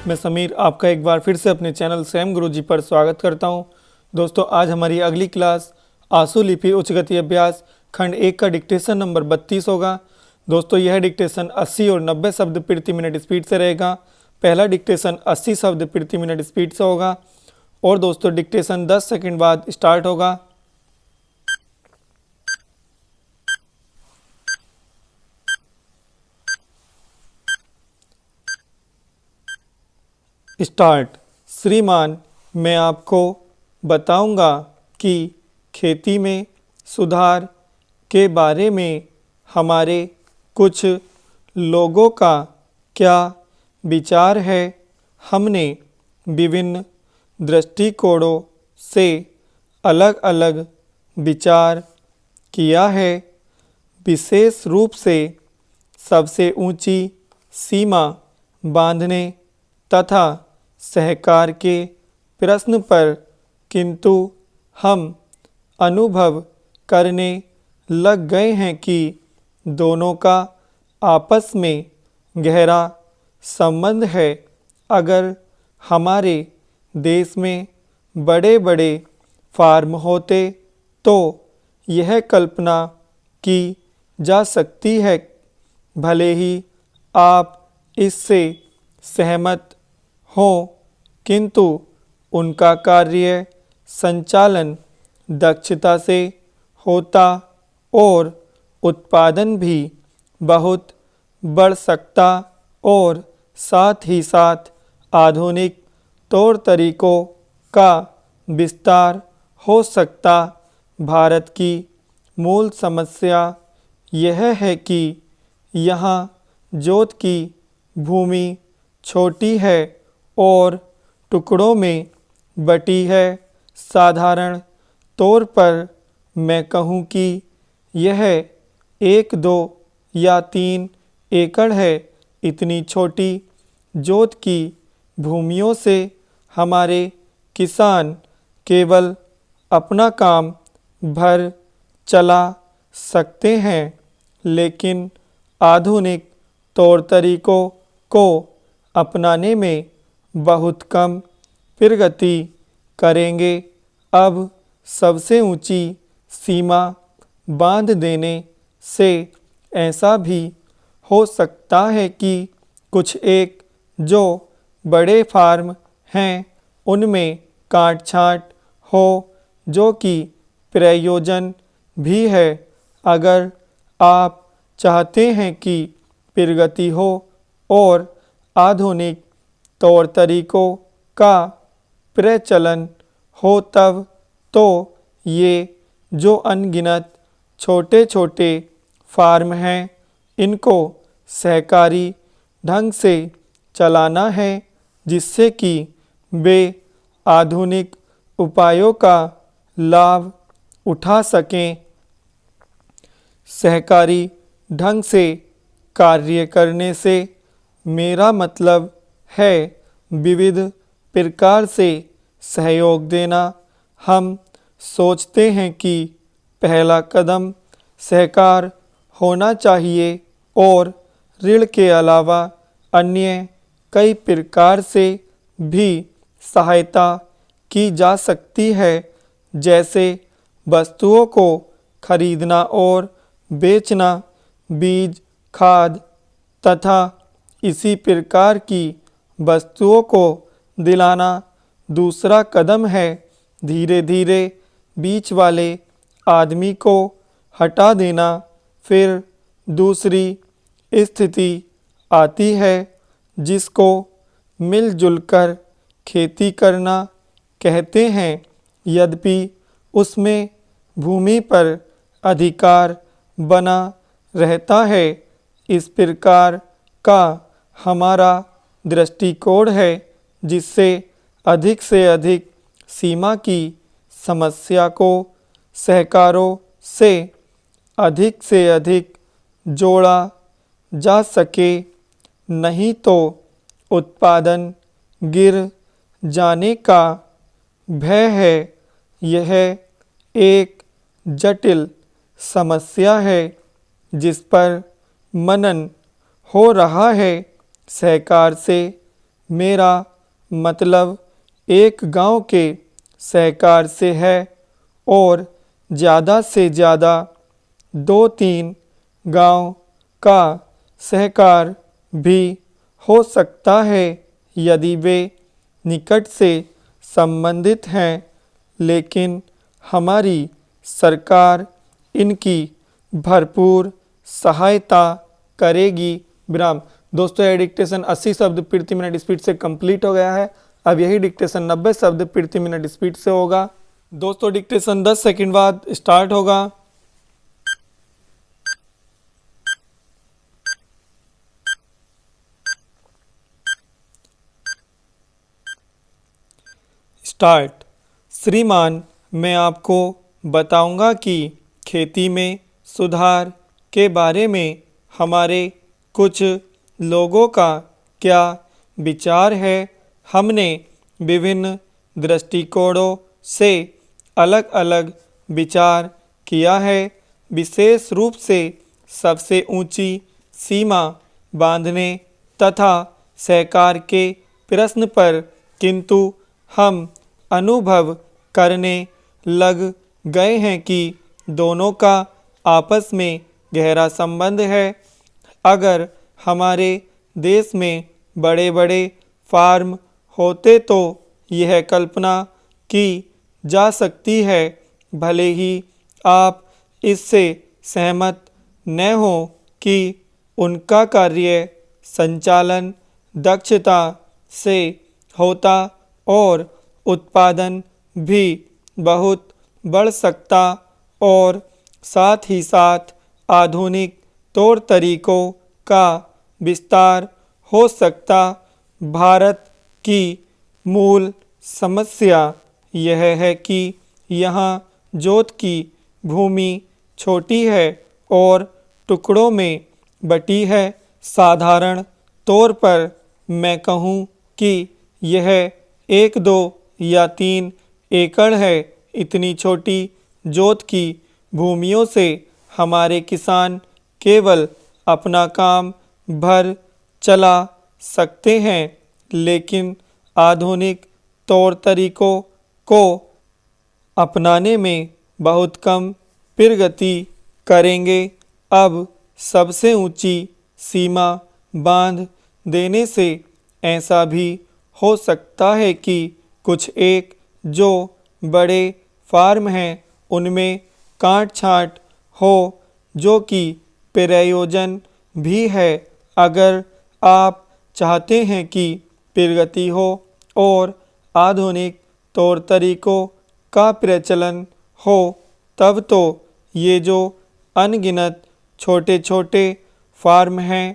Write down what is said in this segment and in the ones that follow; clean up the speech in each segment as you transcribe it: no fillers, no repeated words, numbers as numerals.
मैं समीर आपका एक बार फिर से अपने चैनल स्वयं गुरुजी पर स्वागत करता हूं। दोस्तों आज हमारी अगली क्लास आंसू लिपि उच्च गति अभ्यास खंड 1 का डिक्टेशन नंबर 32 होगा। दोस्तों यह डिक्टेशन 80 और 90 शब्द प्रति मिनट स्पीड से रहेगा। पहला डिक्टेशन 80 शब्द प्रति मिनट स्पीड से होगा और दोस्तों डिक्टेशन 10 सेकंड बाद स्टार्ट होगा। स्टार्ट। श्रीमान, मैं आपको बताऊंगा कि खेती में सुधार के बारे में हमारे कुछ लोगों का क्या विचार है। हमने विभिन्न दृष्टिकोणों से अलग अलग विचार किया है। विशेष रूप से सबसे ऊंची सीमा बांधने तथा सहकार के प्रश्न पर, किंतु हम अनुभव करने लग गए हैं कि दोनों का आपस में गहरा संबंध है। अगर हमारे देश में बड़े बड़े फार्म होते तो यह कल्पना की जा सकती है, भले ही आप इससे सहमत हो, किंतु उनका कार्य संचालन दक्षता से होता और उत्पादन भी बहुत बढ़ सकता और साथ ही साथ आधुनिक तौर तरीकों का विस्तार हो सकता। भारत की मूल समस्या यह है कि यहाँ जोत की भूमि छोटी है और टुकड़ों में बटी है। साधारण तौर पर मैं कहूँ कि यह 1, 2 या 3 एकड़ है। इतनी छोटी जोत की भूमियों से हमारे किसान केवल अपना काम भर चला सकते हैं, लेकिन आधुनिक तौर तरीकों को अपनाने में बहुत कम प्रगति करेंगे। अब सबसे ऊंची सीमा बांध देने से ऐसा भी हो सकता है कि कुछ एक जो बड़े फार्म हैं उनमें काट छांट हो, जो कि प्रयोजन भी है। अगर आप चाहते हैं कि प्रगति हो और आधुनिक तौर तरीकों का प्रचलन हो, तब तो ये जो अनगिनत छोटे छोटे फार्म हैं इनको सहकारी ढंग से चलाना है, जिससे कि वे आधुनिक उपायों का लाभ उठा सकें। सहकारी ढंग से कार्य करने से मेरा मतलब है विविध प्रकार से सहयोग देना। हम सोचते हैं कि पहला कदम सहकार होना चाहिए और ऋण के अलावा अन्य कई प्रकार से भी सहायता की जा सकती है, जैसे वस्तुओं को खरीदना और बेचना, बीज, खाद तथा इसी प्रकार की वस्तुओं को दिलाना। दूसरा कदम है धीरे धीरे बीच वाले आदमी को हटा देना। फिर दूसरी स्थिति आती है जिसको मिलजुल कर खेती करना कहते हैं, यद्यपि उसमें भूमि पर अधिकार बना रहता है। इस प्रकार का हमारा दृष्टिकोण है, जिससे अधिक से अधिक सीमा की समस्या को सहकारों से अधिक जोड़ा जा सके, नहीं तो उत्पादन गिर जाने का भय है। यह एक जटिल समस्या है जिस पर मनन हो रहा है। सहकार से मेरा मतलब एक गांव के सहकार से है और ज़्यादा से ज़्यादा 2-3 गांव का सहकार भी हो सकता है यदि वे निकट से संबंधित हैं, लेकिन हमारी सरकार इनकी भरपूर सहायता करेगी। विराम। दोस्तों यह डिक्टेशन 80 शब्द प्रति मिनट स्पीड से कंप्लीट हो गया है। अब यही डिक्टेशन 90 शब्द प्रति मिनट स्पीड से होगा। दोस्तों डिक्टेशन 10 सेकंड बाद स्टार्ट होगा। स्टार्ट। श्रीमान, मैं आपको बताऊंगा कि खेती में सुधार के बारे में हमारे कुछ लोगों का क्या विचार है। हमने विभिन्न दृष्टिकोणों से अलग अलग विचार किया है। विशेष रूप से सबसे ऊंची सीमा बांधने तथा सहकार के प्रश्न पर किंतु हम अनुभव करने लग गए हैं कि दोनों का आपस में गहरा संबंध है। अगर हमारे देश में बड़े बड़े फार्म होते तो यह कल्पना की जा सकती है, भले ही आप इससे सहमत न हो, कि उनका कार्य संचालन दक्षता से होता और उत्पादन भी बहुत बढ़ सकता और साथ ही साथ आधुनिक तौर तरीकों का विस्तार हो सकता। भारत की मूल समस्या यह है कि यहाँ जोत की भूमि छोटी है और टुकड़ों में बटी है। साधारण तौर पर मैं कहूँ कि यह 1, 2 या 3 एकड़ है। इतनी छोटी जोत की भूमियों से हमारे किसान केवल अपना काम भर चला सकते हैं, लेकिन आधुनिक तौर तरीकों को अपनाने में बहुत कम प्रगति करेंगे। अब सबसे ऊंची सीमा बांध देने से ऐसा भी हो सकता है कि कुछ एक जो बड़े फार्म हैं उनमें काट छांट हो, जो कि प्रयोजन भी है। अगर आप चाहते हैं कि प्रगति हो और आधुनिक तौर तरीकों का प्रचलन हो, तब तो ये जो अनगिनत छोटे छोटे फार्म हैं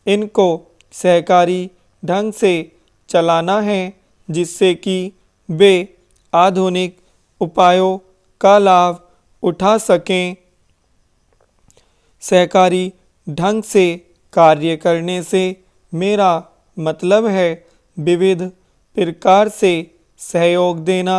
इनको सहकारी ढंग से चलाना है, जिससे कि वे आधुनिक उपायों का लाभ उठा सकें। सहकारी ढंग से कार्य करने से मेरा मतलब है विविध प्रकार से सहयोग देना।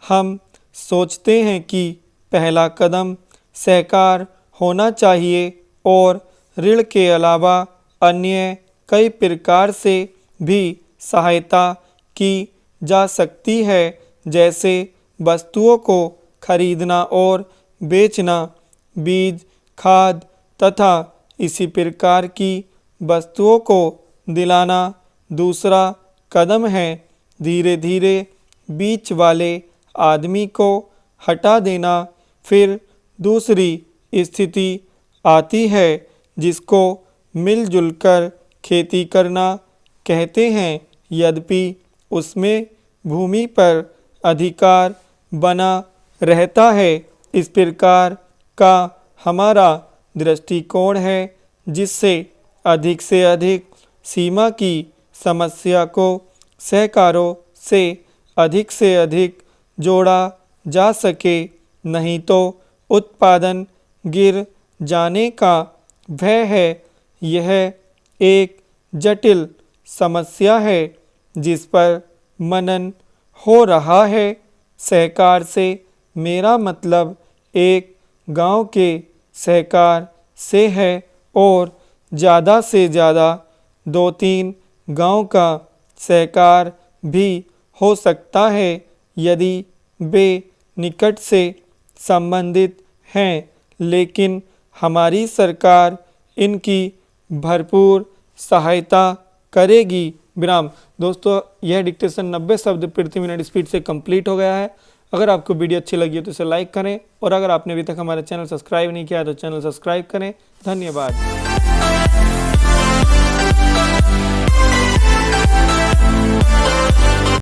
हम सोचते हैं कि पहला कदम सहकार होना चाहिए और ऋण के अलावा अन्य कई प्रकार से भी सहायता की जा सकती है, जैसे वस्तुओं को खरीदना और बेचना, बीज, खाद तथा इसी प्रकार की वस्तुओं को दिलाना। दूसरा कदम है धीरे धीरे बीच वाले आदमी को हटा देना। फिर दूसरी स्थिति आती है जिसको मिलजुल कर खेती करना कहते हैं, यद्यपि उसमें भूमि पर अधिकार बना रहता है। इस प्रकार का हमारा दृष्टिकोण है, जिससे अधिक से अधिक सीमा की समस्या को सहकारों से अधिक जोड़ा जा सके, नहीं तो उत्पादन गिर जाने का भय है। यह एक जटिल समस्या है जिस पर मनन हो रहा है। सहकार से मेरा मतलब एक गांव के सहकार से है और ज़्यादा से ज़्यादा 2-3 गांव का सहकार भी हो सकता है यदि वे निकट से संबंधित हैं, लेकिन हमारी सरकार इनकी भरपूर सहायता करेगी। विराम। दोस्तों यह डिक्टेशन 90 शब्द प्रति मिनट स्पीड से कंप्लीट हो गया है। अगर आपको वीडियो अच्छी लगी है तो इसे लाइक करें और अगर आपने अभी तक हमारा चैनल सब्सक्राइब नहीं किया है तो चैनल सब्सक्राइब करें। धन्यवाद।